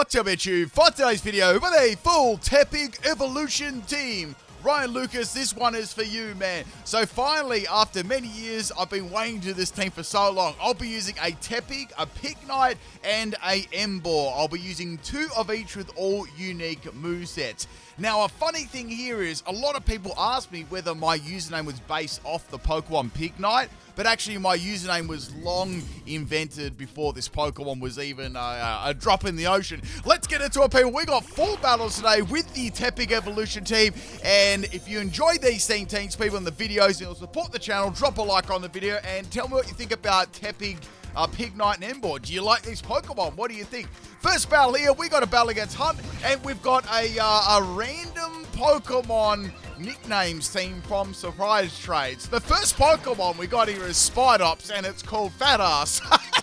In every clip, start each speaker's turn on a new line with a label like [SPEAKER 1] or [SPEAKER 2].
[SPEAKER 1] What's up, YouTube? For today's video, with a full Tepig evolution team. Ryan Lucas, this one is for you, man. So finally, after many years, I've been waiting to this team for so long. I'll be using a Tepig, a Pignite, and a Emboar. I'll be using 2 of each with all unique movesets. Now, a funny thing here is, a lot of people ask me whether my username was based off the Pokemon Pignite, but actually my username was long invented before this Pokemon was even a drop in the ocean. Let's get into it, people. We got 4 battles today with the Tepig evolution team, and if you enjoy these theme teams, people, in the videos, and you'll support the channel, drop a like on the video and tell me what you think about Tepig, Pignite, and Emboar. Do you like these Pokemon? What do you think? First battle here, we got a battle against Hunt, and we've got a random Pokemon nicknames team from Surprise Trades. The first Pokemon we got here is Spidops, and it's called Fat Ass.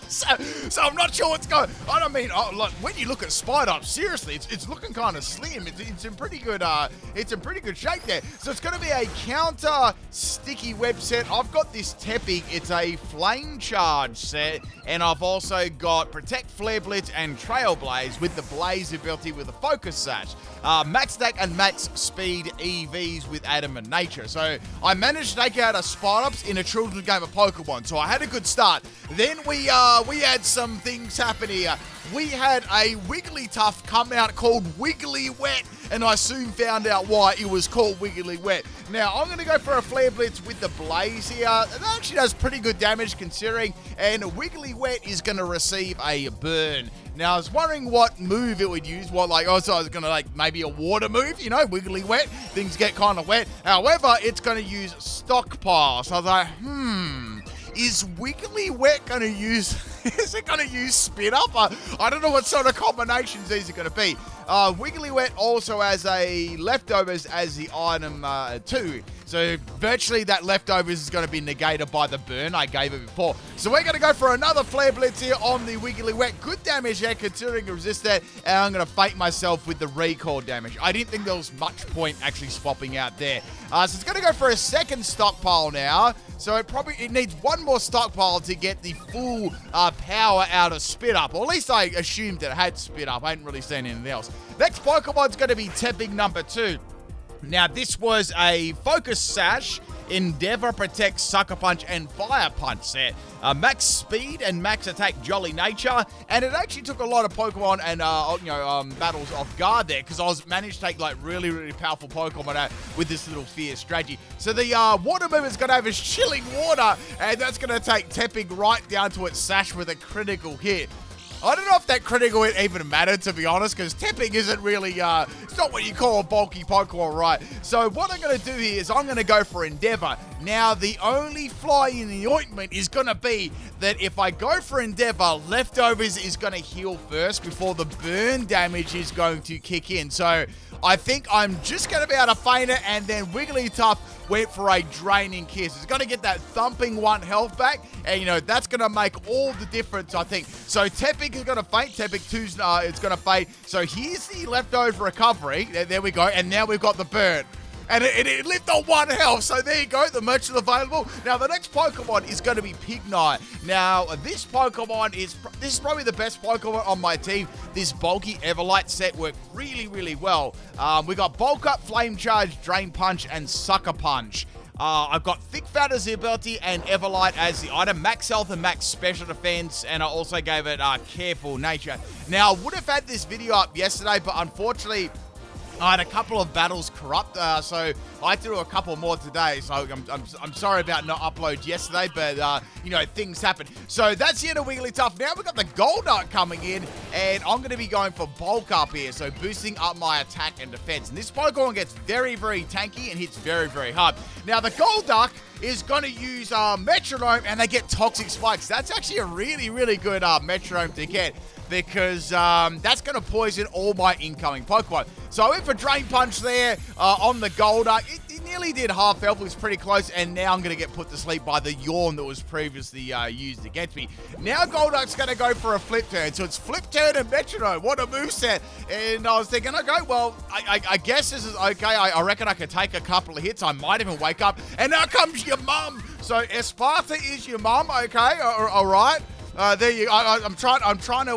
[SPEAKER 1] so I'm not sure what's going. I don't mean, like, when you look at Spidops, seriously, it's looking kind of slim. It's in pretty good. It's in pretty good shape there. So it's going to be a counter sticky web set. I've got this Tepig. It's a Flame Charge set, and I've also got Protect, Flare Blitz, and Trailblaze with the Blaze ability with a Focus Sash. Max attack and max speed EVs with Adam and Nature. So I managed to take out a Spidops in a children's game of Pokemon. So I had a good start. Then we had some things happen here. We had a Wigglytuff come out called Wiggly Wet, and I soon found out why it was called Wiggly Wet. Now, I'm going to go for a Flare Blitz with the Blaze here. It actually does pretty good damage considering, and Wiggly Wet is going to receive a Burn. Now, I was wondering what move it would use. So I was going to, like, maybe a water move, you know, Wiggly Wet. Things get kind of wet. However, it's going to use Stockpile. So I was like, is Wiggly Wet going to use... Is it going to use Spit Up? I don't know what sort of combinations these are going to be. Wiggly Wet also has a Leftovers as the item too. So virtually that Leftovers is going to be negated by the Burn I gave it before. So we're going to go for another Flare Blitz here on the Wiggly Wet. Good damage here considering it resists that. And I'm going to fate myself with the Recall damage. I didn't think there was much point actually swapping out there. So it's going to go for a second Stockpile now. So it needs one more Stockpile to get the full power out of Spit Up. Or at least I assumed it had Spit Up. I hadn't really seen anything else. Next Pokemon's going to be Tepig number 2. Now, this was a Focus Sash, Endeavor, Protect, Sucker Punch, and Fire Punch set. Max Speed and Max Attack Jolly Nature, and it actually took a lot of Pokemon and battles off guard there, because I was managed to take like really powerful Pokemon out with this little Fierce strategy. So the Water move is going to have his Chilling Water, and that's going to take Tepig right down to its Sash with a critical hit. I don't know if that critical hit even mattered, to be honest, because Tepig isn't really, it's not what you call a bulky Pokemon, right? So what I'm going to do here is I'm going to go for Endeavor. Now, the only fly in the ointment is going to be that if I go for Endeavor, Leftovers is going to heal first before the burn damage is going to kick in. So I think I'm just going to be able to feint it, and then Wigglytuff went for a Draining Kiss. It's going to get that thumping 1 health back, and, you know, that's going to make all the difference, I think. So Tepig is going to faint. Tepig 2's it's going to faint. So here's the Leftover recovery. There we go. And now we've got the burn. And it lived on 1 health, so there you go, the merchant available. Now, the next Pokemon is going to be Pignite. Now, this Pokemon is probably the best Pokemon on my team. This bulky Everlight set worked really well. We got Bulk Up, Flame Charge, Drain Punch, and Sucker Punch. I've got Thick Fat as the ability and Everlight as the item, Max Health and Max Special Defense, and I also gave it Careful Nature. Now, I would have had this video up yesterday, but unfortunately, I had a couple of battles corrupt, so I had to do a couple more today. So I'm sorry about not upload yesterday, but you know, things happen. So that's the end of Wigglytuff. Now we've got the Golduck coming in, and I'm going to be going for Bulk Up here, so boosting up my attack and defense. And this Pokemon gets very tanky and hits very hard. Now the Golduck is going to use Metronome, and they get Toxic Spikes. That's actually a really good Metronome to get, because that's going to poison all my incoming Pokemon. So I went for Drain Punch there on the Golduck. It nearly did half health. It was pretty close, and now I'm going to get put to sleep by the Yawn that was previously used against me. Now Golduck's going to go for a Flip Turn. So it's Flip Turn and Metronome. What a moveset. And I was thinking, okay, well, I guess this is okay. I reckon I could take a couple of hits. I might even wake up. And now comes your mum. So Esparta is your mum, okay? All right. There you. I'm trying to.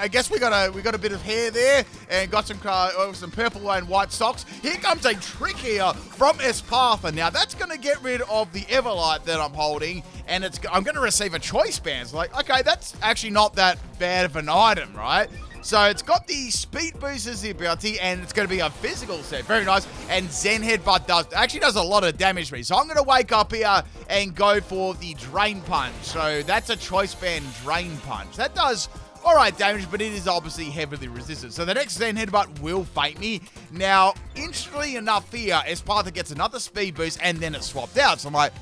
[SPEAKER 1] I guess we got a bit of hair there, and got some purple and white socks. Here comes a trick here from Espartha. Now that's going to get rid of the Everlight that I'm holding, and I'm going to receive a choice band. So like, okay, that's actually not that bad of an item, right? So it's got the speed boost as the ability, and it's going to be a physical set. Very nice. And Zen Headbutt actually does a lot of damage to me. So I'm going to wake up here and go for the Drain Punch. So that's a choice band Drain Punch. That does all right damage, but it is obviously heavily resistant. So the next Zen Headbutt will fate me. Now, interestingly enough here, Espartha gets another speed boost, and then it's swapped out. So I'm like,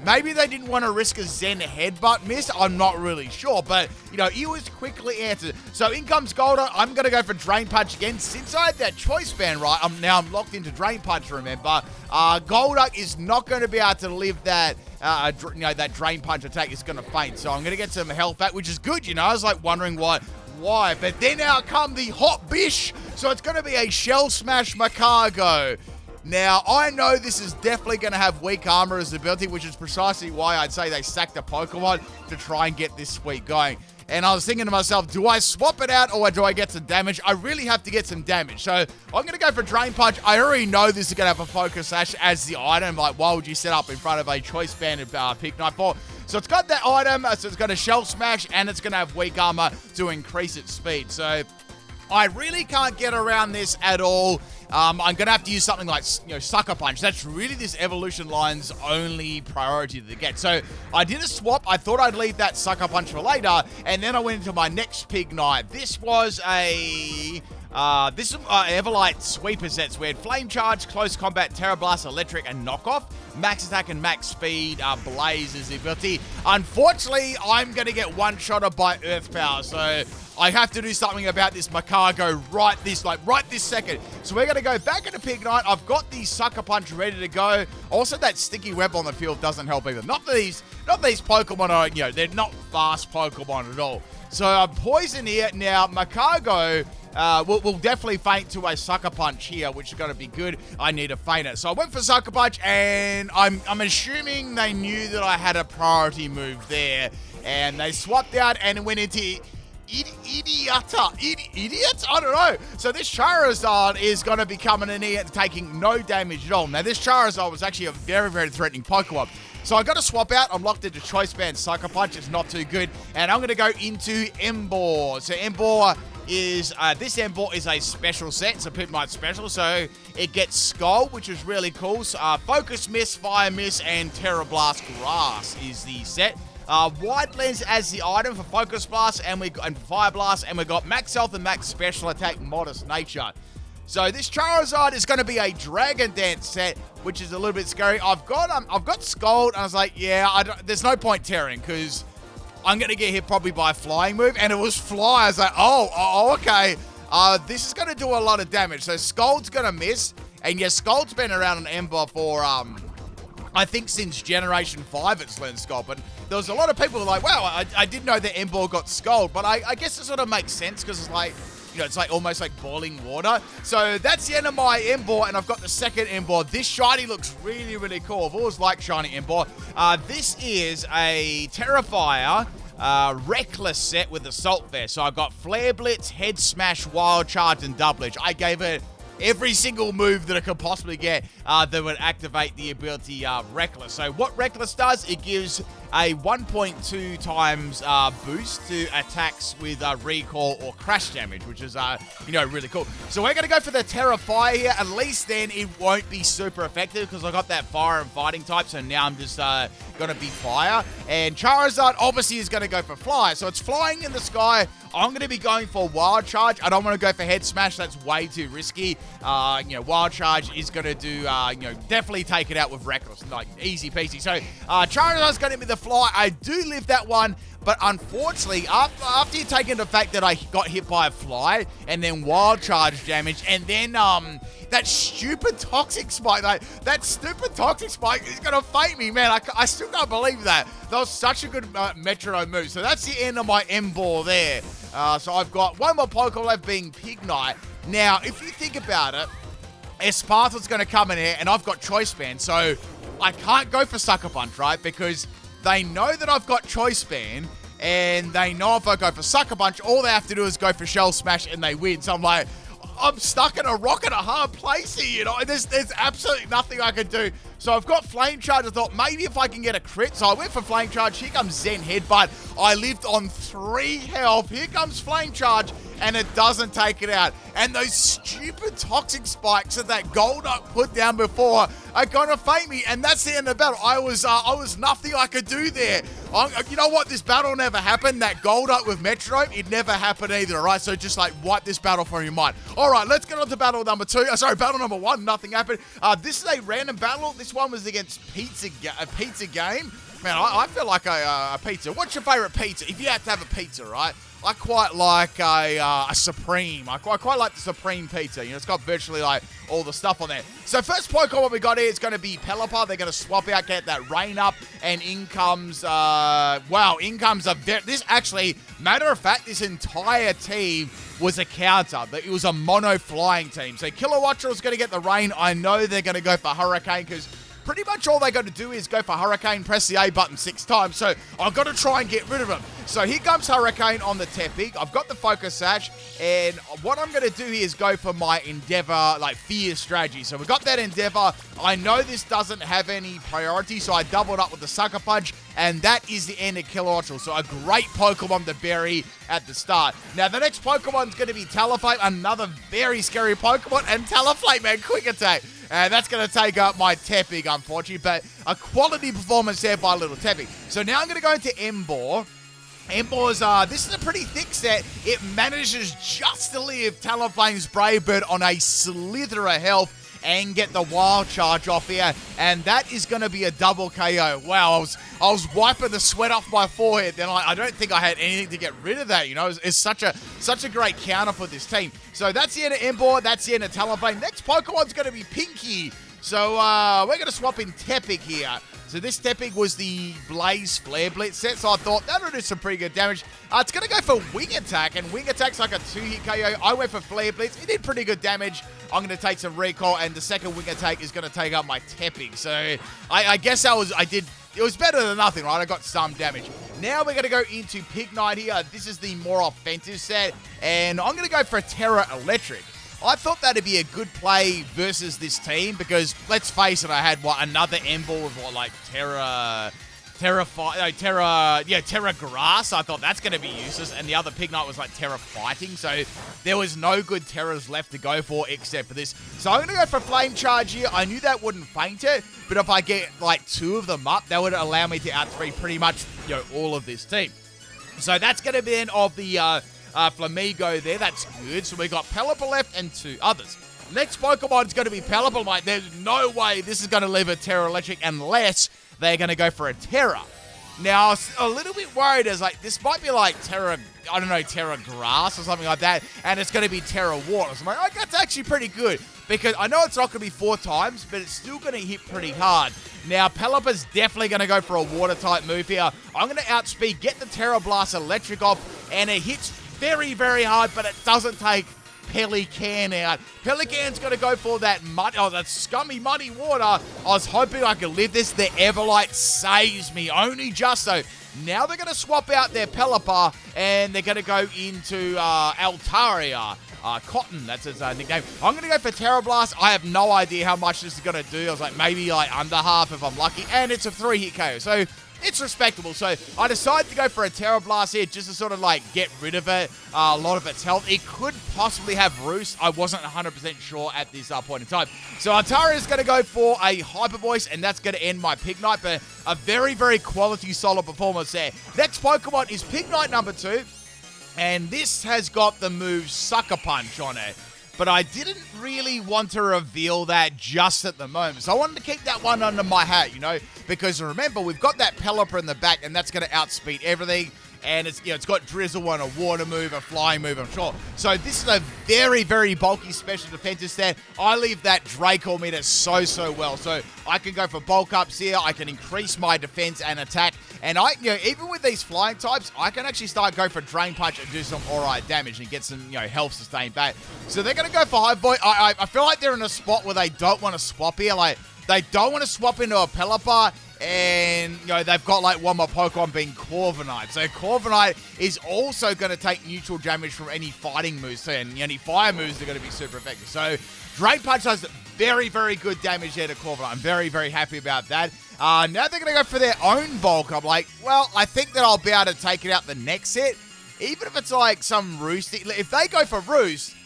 [SPEAKER 1] maybe they didn't want to risk a Zen Headbutt miss. I'm not really sure, but, you know, it was quickly answered. So in comes Golduck. I'm going to go for Drain Punch again. Since I had that choice band, right, I'm locked into Drain Punch, remember. Golduck is not going to be able to live that, that Drain Punch attack. Is going to faint. So I'm going to get some health back, which is good, you know. I was, like, wondering why. But then out come the Hot Bish. So it's going to be a Shell Smash Macargo. Now, I know this is definitely going to have weak armor as ability, which is precisely why I'd say they sacked a Pokemon to try and get this sweep going. And I was thinking to myself, do I swap it out or do I get some damage? I really have to get some damage. So I'm going to go for Drain Punch. I already know this is going to have a Focus Sash as the item. Like, why would you set up in front of a Choice Banded Pignite for? So it's got that item, so it's got a Shell Smash, and it's going to have weak armor to increase its speed. So I really can't get around this at all. I'm going to have to use something like, Sucker Punch. That's really this evolution line's only priority to get. So I did a swap. I thought I'd leave that Sucker Punch for later, and then I went into my next Pignite. This was a Everlight Sweeper sets. We had Flame Charge, Close Combat, Terra Blast, Electric, and Knockoff. Max Attack and Max Speed, Blaze is the ability. Unfortunately, I'm going to get one-shotted by Earth Power, so I have to do something about this Macargo right this second. So we're going to go back into Pignite. I've got the Sucker Punch ready to go. Also, that sticky web on the field doesn't help either. Not these Pokemon are, they're not fast Pokemon at all. So I'm Poison here. Now, Macargo will definitely faint to a Sucker Punch here, which is going to be good. I need to faint it. So I went for Sucker Punch, and I'm assuming they knew that I had a priority move there. And they swapped out and went into Idiot? I don't know. So this Charizard is going to be coming in here taking no damage at all. Now, this Charizard was actually a very, very threatening Pokemon. So I got to swap out. I'm locked into Choice Band Sucker Punch. It's not too good. And I'm going to go into Emboar. So Emboar is, this Emboar is a special set. It's a PIMPNITE special. So it gets Skull, which is really cool. So, Focus Miss, Fire Miss, and Terra Blast Grass is the set. Wide Lens as the item for Focus Blast and Fire Blast, and we got Max Health and Max Special Attack, Modest Nature. So this Charizard is going to be a Dragon Dance set, which is a little bit scary. I've got Scald, and I was like, yeah, there's no point tearing because I'm going to get hit probably by a flying move, and it was Fly. I was like, oh okay. This is going to do a lot of damage. So Scald's going to miss, and yes, Scald's been around on Ember for I think since Generation 5 it's learned Scald, but there was a lot of people who were like, wow, I didn't know that Emboar got Scald, but I guess it sort of makes sense because it's like, it's like almost like boiling water. So that's the end of my Emboar, and I've got the second Emboar. This shiny looks really, really cool. I've always liked shiny Emboar. This is a Terrifier Reckless set with Assault Vest. So I've got Flare Blitz, Head Smash, Wild Charge, and Double Edge. I gave it every single move that I could possibly get that would activate the ability Reckless. So what Reckless does, it gives a 1.2 times boost to attacks with recall or crash damage, which is, really cool. So we're going to go for the Terrifier here. At least then it won't be super effective because I got that fire and fighting type. So now I'm just going to be fire. And Charizard obviously is going to go for fly. So it's flying in the sky. I'm going to be going for Wild Charge. I don't want to go for Head Smash. That's way too risky. Wild Charge is going to do, definitely take it out with Reckless. Like, easy peasy. So, Charizard's going to be the fly. I do live that one, but unfortunately, after you take into the fact that I got hit by a fly, and then Wild Charge damage, and then, that stupid Toxic Spike, that stupid Toxic Spike is going to fate me, man. I still can't believe that. That was such a good Metronome move. So that's the end of my Emboar there. So I've got one more Pokemon left being Pignite. Now, if you think about it, Esparta's going to come in here, and I've got Choice Band, so I can't go for Sucker Punch, right? Because they know that I've got Choice Band, and they know if I go for Sucker Punch, all they have to do is go for Shell Smash and they win. So I'm like, I'm stuck in a rock and a hard place here, you know. There's absolutely nothing I can do. So I've got Flame Charge. I thought maybe if I can get a crit. So I went for Flame Charge. Here comes Zen Headbutt. I lived on 3 health. Here comes Flame Charge, and it doesn't take it out. And those stupid Toxic Spikes that Golduck put down before are gonna fake me, and that's the end of the battle. I was nothing I could do there. You know what? This battle never happened. That Golduck with Metronome, it never happened either, right? So just like wipe this battle from your mind. All right, let's get on to battle number 2. Battle number 1. Nothing happened. This is a random battle. This one was against a pizza game. Man, I feel like a pizza. What's your favorite pizza? If you had to have a pizza, right? I quite like a Supreme. I quite like the Supreme pizza. You know, it's got virtually like all the stuff on there. So first Pokemon we got here is going to be Pelipper. They're going to swap out, get that rain up, and in comes, this actually, matter of fact, this entire team was a counter. It was a mono flying team. So Kilowattrel's going to get the rain. I know they're going to go for Hurricane because pretty much all they got to do is go for Hurricane, press the A button 6 times. So I've got to try and get rid of them. So here comes Hurricane on the Tepig. I've got the Focus Sash. And what I'm going to do here is go for my Endeavor, like Fear strategy. So we've got that Endeavor. I know this doesn't have any priority. So I doubled up with the Sucker Punch. And that is the end of Kilowattrel. So a great Pokemon to bury at the start. Now the next Pokemon's going to be Talonflame. Another very scary Pokemon. And Talonflame, man, quick attack. And that's going to take up my Tepig, unfortunately. But a quality performance there by little Tepig. So now I'm going to go into Emboar. Emboar's, this is a pretty thick set. It manages just to live Talonflame's Brave Bird on a slither of health and get the Wild Charge off here. And that is going to be a double KO. Wow, I was wiping the sweat off my forehead. Then I don't think I had anything to get rid of that. You know, it's such a great counter for this team. So that's the end of Emboar. That's the end of Talonflame. Next Pokemon's going to be Pinky. So we're going to swap in Tepig here. So this Tepig was the Blaze Flare Blitz set, so I thought that'll do some pretty good damage. It's going to go for Wing Attack, and Wing Attack's like a 2-hit KO. I went for Flare Blitz. It did pretty good damage. I'm going to take some Recall, and the second Wing Attack is going to take up my Tepig. So I guess it was better than nothing, right? I got some damage. Now we're going to go into Pignite here. This is the more offensive set, and I'm going to go for Terra Electric. I thought that'd be a good play versus this team because, let's face it, I had, another Emboar with, Terra Grass. I thought that's going to be useless, and the other Pignite was, Terra Fighting, so there was no good Terras left to go for except for this. So I'm going to go for Flame Charge here. I knew that wouldn't faint it, but if I get, 2 of them up, that would allow me to out-speed pretty much, all of this team. So that's going to be the end of the Flamigo there. That's good. So we got Pelipper left and 2 others. Next Pokemon is going to be Pelipper. Like, there's no way this is going to leave a Terra Electric unless they're going to go for a Terra. Now, I was a little bit worried as, this might be Terra, I don't know, Terra Grass or something like that, and it's going to be Terra Water. So I'm like, that's actually pretty good, because I know it's not going to be 4 times, but it's still going to hit pretty hard. Now, Pelipper's definitely going to go for a Water-type move here. I'm going to outspeed, get the Terra Blast Electric off, and it hits very, very hard, but it doesn't take Pelican out. Pelican's going to go for that that scummy muddy water. I was hoping I could live this. The Everlight saves me, only just so. Now they're going to swap out their Pelipper, and they're going to go into Altaria. Cotton, that's his nickname. I'm going to go for Terra Blast. I have no idea how much this is going to do. I was like, maybe under half if I'm lucky, and it's a 3-hit KO. So it's respectable. So I decided to go for a Terra Blast here just to sort of get rid of it, a lot of its health. It could possibly have Roost. I wasn't 100% sure at this point in time. So Altaria is going to go for a Hyper Voice, and that's going to end my Pignite, but a very, very quality, solid performance there. Next Pokemon is Pignite number 2, and this has got the move Sucker Punch on it. But I didn't really want to reveal that just at the moment. So I wanted to keep that one under my hat, because remember, we've got that Pelipper in the back, and that's going to outspeed everything. And it's got Drizzle and a water move, a flying move, I'm sure. So this is a very, very bulky special defensive set. I leave that Draco meter so well. So I can go for bulk ups here. I can increase my defense and attack. And even with these flying types, I can actually start going for Drain Punch and do some alright damage and get some, health sustained back. So they're going to go for High Voice. I feel like they're in a spot where they don't want to swap here. They don't want to swap into a Pelipper, And, you know, they've got, like, one more Pokemon being Corviknight. So Corviknight is also going to take neutral damage from any fighting moves, and any fire moves are going to be super effective. So Drain Punch does very, very good damage there to Corviknight. I'm very, very happy about that. Now they're going to go for their own bulk. I'm like, well, I think that I'll be able to take it out the next set. Even if it's like some Roost. If they go for Roost,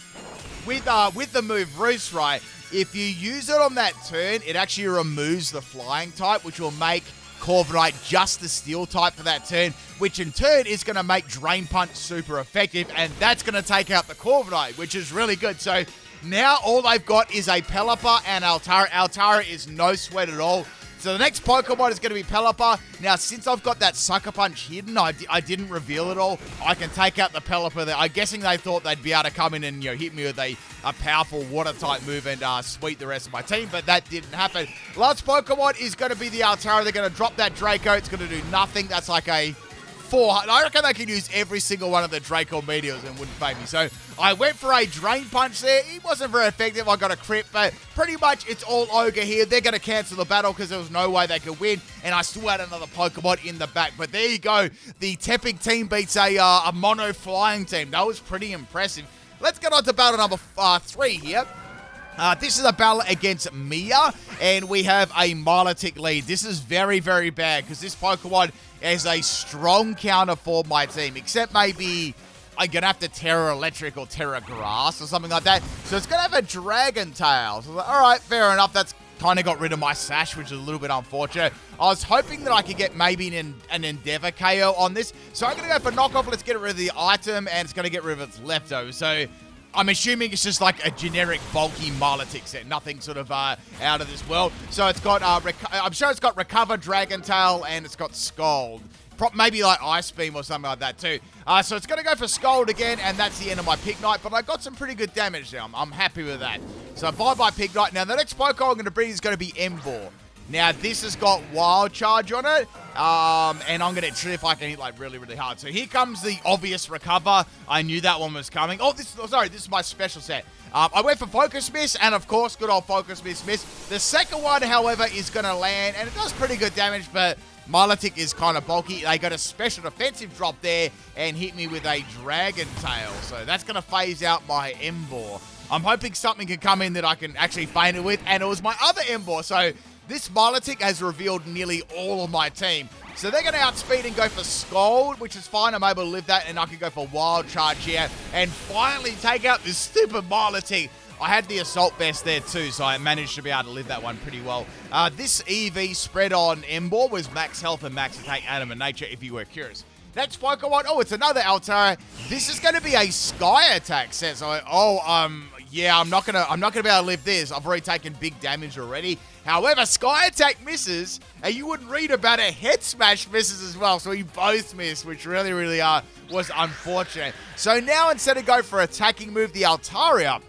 [SPEAKER 1] with the move Roost, right, if you use it on that turn, it actually removes the flying type, which will make Corviknight just the steel type for that turn, which in turn is going to make Drain Punch super effective, and that's going to take out the Corviknight, which is really good. So now all they've got is a Pelipper and Altara. Altara is no sweat at all. So the next Pokemon is going to be Pelipper. Now, since I've got that Sucker Punch hidden, I didn't reveal it all. I can take out the Pelipper there. I'm guessing they thought they'd be able to come in and, you know, hit me with a powerful Water-type move and sweep the rest of my team, but that didn't happen. Last Pokemon is going to be the Altara. They're going to drop that Draco. It's going to do nothing. That's like a 400. I reckon they can use every single one of the Draco Meteors and wouldn't pay me. So I went for a Drain Punch there. It wasn't very effective. I got a crit, but pretty much it's all Ogre here. They're going to cancel the battle because there was no way they could win, and I still had another Pokemon in the back. But there you go. The Tepig team beats a mono flying team. That was pretty impressive. Let's get on to battle number 3 here. This is a battle against Mia, and we have a Milotic lead. This is very, very bad because this Pokemon is a strong counter for my team, except maybe I'm going to have to Terra Electric or Terra Grass or something like that. So it's going to have a Dragon Tail. So, all right, fair enough. That's kind of got rid of my Sash, which is a little bit unfortunate. I was hoping that I could get maybe an Endeavor KO on this. So I'm going to go for Knockoff. Let's get rid of the item, and it's going to get rid of its leftovers. So I'm assuming it's just like a generic bulky Milotic set, nothing sort of out of this world. So it's got, I'm sure it's got Recover, Dragon Tail, and it's got Scald. Maybe like Ice Beam or something like that too. So it's going to go for Scald again, and that's the end of my Pignite, but I got some pretty good damage there. I'm happy with that. So bye-bye Pignite. Now the next Pokemon I'm going to bring is going to be Emboar. Now, this has got Wild Charge on it, and I'm going to try if I can hit, like, really, really hard. So here comes the obvious Recover. I knew that one was coming. Oh, this is my special set. I went for Focus Miss, and, of course, good old Focus Miss. The second one, however, is going to land, and it does pretty good damage, but Milotic is kind of bulky. They got a special defensive drop there and hit me with a Dragon Tail. So that's going to phase out my Emboar. I'm hoping something can come in that I can actually feint it with, and it was my other Emboar. So this Milotic has revealed nearly all of my team. So they're going to outspeed and go for Scald, which is fine. I'm able to live that, and I can go for Wild Charge here and finally take out this stupid Milotic. I had the Assault Vest there too, so I managed to be able to live that one pretty well. This EV spread on Emboar was max health and max attack, Animate Nature, if you were curious. Next Pokemon, oh, it's another Altara. This is going to be a Sky Attack set. So, yeah, I'm not gonna be able to live this. I've already taken big damage already. However, Sky Attack misses, and you wouldn't read about it. Head Smash misses as well, so we both missed, which really, really was unfortunate. So now instead of going for attacking move, the Altaria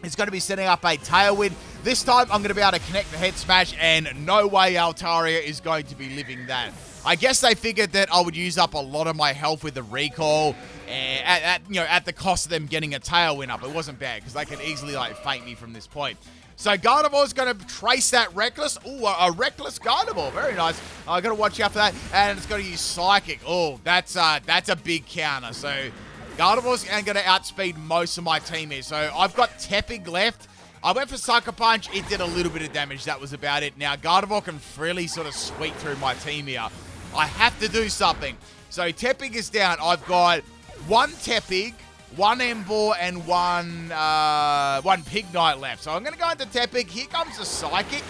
[SPEAKER 1] is going to be setting up a Tailwind. This time, I'm going to be able to connect the Head Smash, and no way Altaria is going to be living that. I guess they figured that I would use up a lot of my health with the Recall, at the cost of them getting a Tailwind up. It wasn't bad, because they could easily, feint me from this point. So Gardevoir's going to trace that Reckless. Ooh, a Reckless Gardevoir. Very nice. I got to watch out for that. And it's going to use Psychic. Oh, that's a big counter. So Gardevoir's going to outspeed most of my team here. So I've got Tepig left. I went for Sucker Punch. It did a little bit of damage. That was about it. Now Gardevoir can freely sort of sweep through my team here. I have to do something. So Tepig is down. I've got one Tepig, one Emboar, and one Pignite left. So I'm going to go into Tepig. Here comes the Psychic.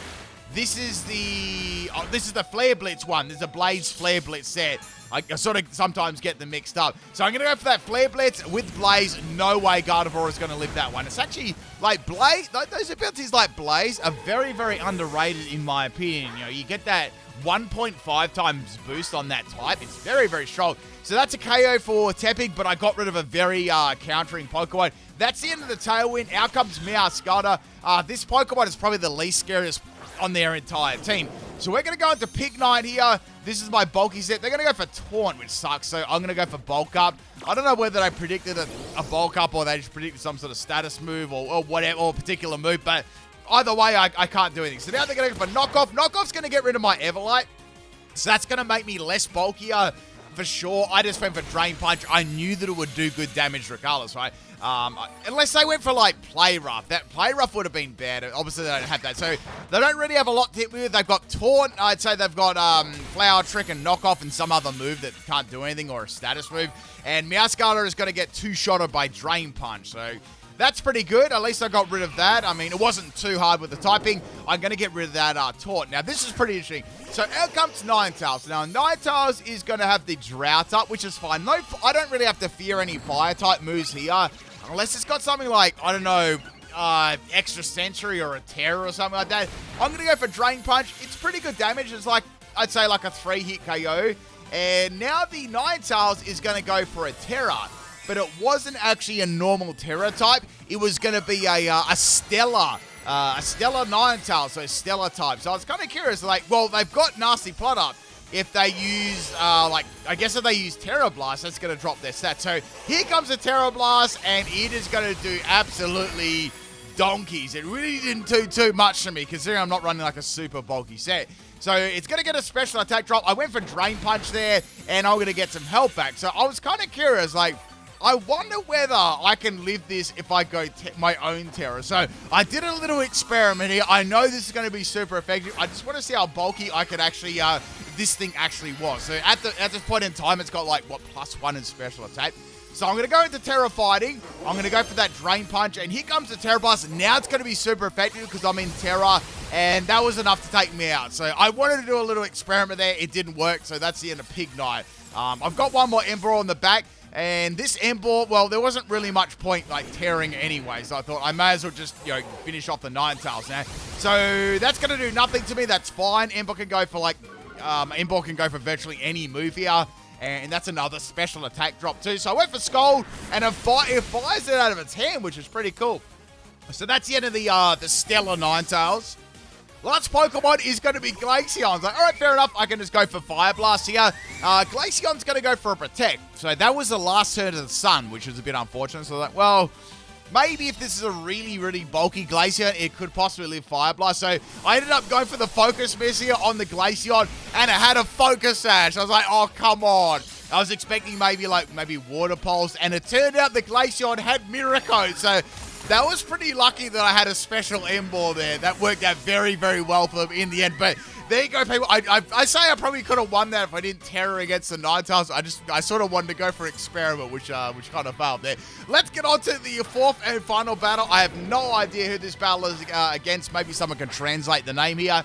[SPEAKER 1] This is the Flare Blitz one. There's a Blaze Flare Blitz set. I sort of sometimes get them mixed up. So I'm going to go for that Flare Blitz with Blaze. No way Gardevoir is going to live that one. It's actually, Blaze, those abilities like Blaze are very, very underrated in my opinion. You know, you get that 1.5 times boost on that type. It's very, very strong. So that's a KO for Tepig, but I got rid of a very countering Pokemon. That's the end of the Tailwind. Out comes Meowscarlet. This Pokemon is probably the least scariest on their entire team. So we're going to go into Pignite here. This is my bulky set. They're going to go for Taunt, which sucks. So I'm going to go for Bulk Up. I don't know whether they predicted a Bulk Up or they just predicted some sort of status move or whatever, or particular move. But either way, I can't do anything. So now they're going to go for Knockoff. Knockoff's going to get rid of my Everlight. So that's going to make me less bulkier for sure. I just went for Drain Punch. I knew that it would do good damage regardless, right? Unless they went for, like, Play Rough. That Play Rough would have been bad. Obviously, they don't have that. So, they don't really have a lot to hit with. They've got Taunt. I'd say they've got Flower Trick and Knock Off and some other move that can't do anything, or a status move. And Meowscarlet is going to get two-shotted by Drain Punch. So, that's pretty good. At least I got rid of that. I mean, it wasn't too hard with the typing. I'm going to get rid of that Taunt. Now, this is pretty interesting. So, out comes Ninetales. Now, Ninetales is going to have the Drought up, which is fine. No, I don't really have to fear any Fire-type moves here. Unless it's got something like, I don't know, Extra Sentry or a Terror or something like that. I'm going to go for Drain Punch. It's pretty good damage. It's like, I'd say like a 3-hit KO. And now the Ninetales is going to go for a Terror. But it wasn't actually a normal Terror type. It was going to be a Stellar Ninetales, so Stellar type. So I was kind of curious, like, well, they've got Nasty Plot up. If they use, I guess if they use Terror Blast, that's going to drop their stats. So here comes a Terror Blast, and it is going to do absolutely donkeys. It really didn't do too much to me, considering I'm not running like a super bulky set. So it's going to get a special attack drop. I went for Drain Punch there, and I'm going to get some health back. So I was kind of curious, like, I wonder whether I can live this if I go my own Terror. So I did a little experiment here. I know this is going to be super effective. I just want to see how bulky I could actually, this thing actually was. So at this point in time, it's got like, what, +1 in special attack. So I'm going to go into Terror Fighting. I'm going to go for that Drain Punch. And here comes the Terror Blast. Now it's going to be super effective because I'm in Terror. And that was enough to take me out. So I wanted to do a little experiment there. It didn't work. So that's the end of Pignite. I've got one more Emboar on the back. And this Emboar, well, there wasn't really much point, like, tearing anyway. So I thought I may as well just, you know, finish off the Ninetales now. So that's going to do nothing to me. That's fine. Emboar can go for, like, Emboar can go for virtually any move here. And that's another special attack drop too. So I went for Scold, and it fires it out of its hand, which is pretty cool. So that's the end of the Stellar Ninetales. Last Pokemon is going to be Glaceon. Like, all right, fair enough. I can just go for Fire Blast here. Glaceon's going to go for a Protect. So that was the last turn of the Sun, which was a bit unfortunate. So like, well, maybe if this is a really, really bulky Glaceon, it could possibly live Fire Blast. So I ended up going for the Focus Miss here on the Glaceon, and it had a Focus Sash. I was like, oh, come on. I was expecting maybe Water Pulse, and it turned out the Glaceon had Miracle. So that was pretty lucky that I had a special Emboar there. That worked out very, very well for them in the end. But there you go, people. I say I probably could have won that if I didn't Terror against the Ninetales. I sort of wanted to go for experiment, which kind of failed there. Let's get on to the fourth and final battle. I have no idea who this battle is against. Maybe someone can translate the name here.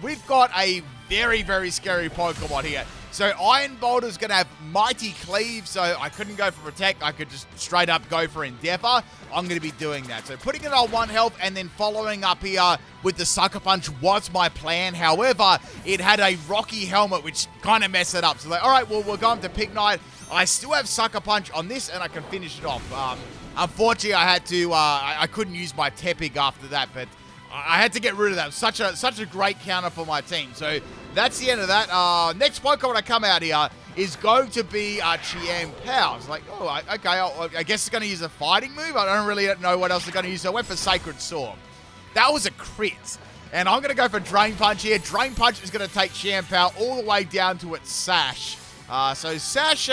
[SPEAKER 1] We've got a very, very scary Pokemon here. So Iron Boulder's going to have Mighty Cleave, so I couldn't go for Protect. I could just straight up go for Endeavor. I'm going to be doing that. So putting it on 1 health and then following up here with the Sucker Punch was my plan. However, it had a Rocky Helmet, which kind of messed it up. So like, all right, well, we're going to Pignite. I still have Sucker Punch on this, and I can finish it off. Unfortunately, I had to, I couldn't use my Tepig after that, but I had to get rid of that. Such a great counter for my team. So that's the end of that. Next Pokemon I come out here is going to be Chian-Pao. It's like, oh, okay, I guess it's going to use a fighting move. I don't really know what else they're going to use. So I went for Sacred Sword. That was a crit. And I'm going to go for Drain Punch here. Drain Punch is going to take Chian-Pao all the way down to its Sash. So Sash,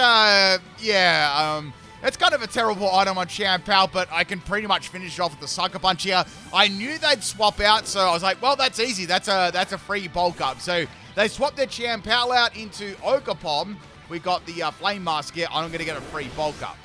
[SPEAKER 1] it's kind of a terrible item on Chian-Pao, but I can pretty much finish it off with the Sucker Punch here. I knew they'd swap out, so I was like, well, that's easy. That's a free bulk up. So they swapped their Chian-Pao out into Ogerpon. We got the Flame Mask here. I'm going to get a free bulk up.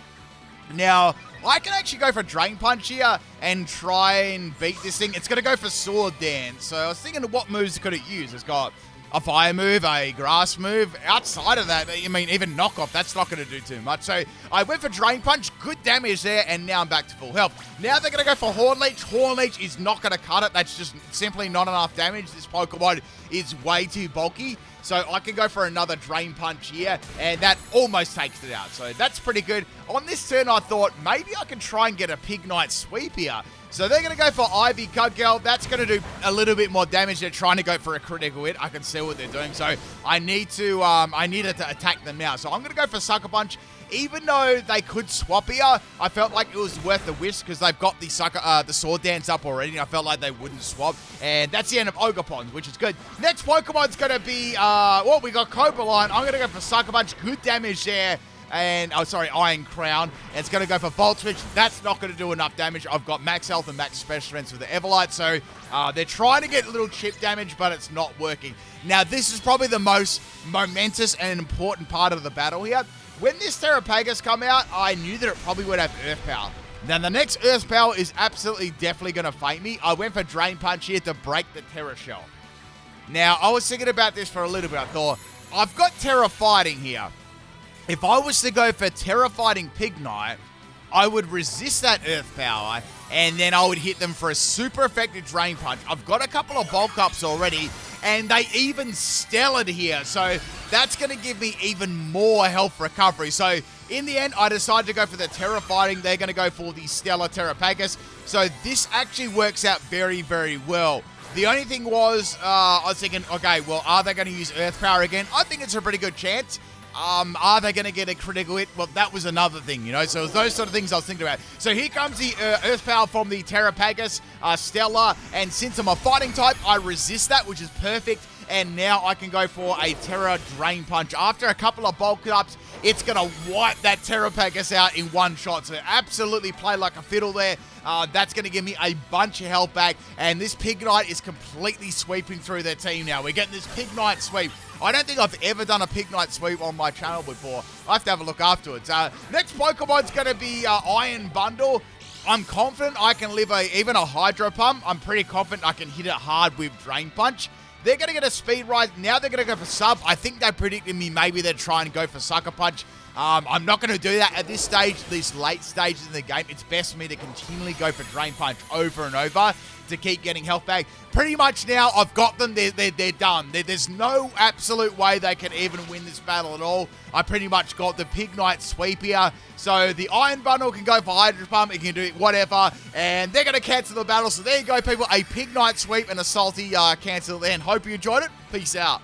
[SPEAKER 1] Now, I can actually go for Drain Punch here and try and beat this thing. It's going to go for Sword Dance. So I was thinking of what moves could it use. It's got a fire move, a grass move. Outside of that, I mean, even knockoff, that's not going to do too much. So I went for Drain Punch, good damage there, and now I'm back to full health. Now they're going to go for Horn Leech. Horn Leech is not going to cut it. That's just simply not enough damage. This Pokemon is way too bulky. So I can go for another Drain Punch here, and that almost takes it out. So that's pretty good. On this turn, I thought maybe I can try and get a Pignite Sweep here. So they're going to go for Ivy Cut Girl. That's going to do a little bit more damage. They're trying to go for a critical hit. I can see what they're doing. So I need to attack them now. So I'm going to go for Sucker Punch. even though they could swap here, I felt like it was worth the risk because they've got the Sword Dance up already, and I felt like they wouldn't swap. And that's the end of Ogerpon, which is good. Next Pokemon's going to be, we got Cobaline. I'm going to go for Sucker Punch. Good damage there. And, Iron Crown. And it's going to go for Volt Switch. That's not going to do enough damage. I've got max health and max special strength with the Everlight. So, they're trying to get a little chip damage, but it's not working. Now, this is probably the most momentous and important part of the battle here. When this Terrapagus come out, I knew that it probably would have Earth Power. Now, the next Earth Power is absolutely definitely going to faint me. I went for Drain Punch here to break the Terra Shell. Now, I was thinking about this for a little bit. I thought, I've got Terra Fighting here. If I was to go for Terra Fighting Pignite, I would resist that Earth Power, and then I would hit them for a super effective Drain Punch. I've got a couple of bulk ups already, and they even Stellar here, so that's going to give me even more health recovery. So in the end, I decided to go for the Terra Fighting. They're going to go for the Stellar Terrapagus. So this actually works out very, very well. The only thing was, I was thinking, okay, well, are they going to use Earth Power again? I think it's a pretty good chance. Are they going to get a critical hit? Well, that was another thing, you know. So it was those sort of things I was thinking about. So here comes the Earth Power from the Terrapagus, Stellar. And since I'm a fighting type, I resist that, which is perfect. And now I can go for a Terra Drain Punch. After a couple of bulk ups, it's going to wipe that Terrapagus out in one shot. So absolutely play like a fiddle there. That's going to give me a bunch of health back. And this Pignite is completely sweeping through their team now. We're getting this Pignite sweep. I don't think I've ever done a Pignite sweep on my channel before. I have to have a look afterwards. Next Pokemon's going to be Iron Bundle. I'm confident I can live even a Hydro Pump. I'm pretty confident I can hit it hard with Drain Punch. They're going to get a speed rise. Now they're going to go for sub. I think they predicted me maybe they're trying to go for Sucker Punch. I'm not going to do that at this stage, these late stages in the game. It's best for me to continually go for Drain Punch over and over to keep getting health back. Pretty much now, I've got them. They're done. There's no absolute way they can even win this battle at all. I pretty much got the Pignite sweep here. So the Iron Bundle can go for Hydro Pump. It can do whatever. And they're going to cancel the battle. So there you go, people. A Pignite sweep and a salty cancel. And hope you enjoyed it. Peace out.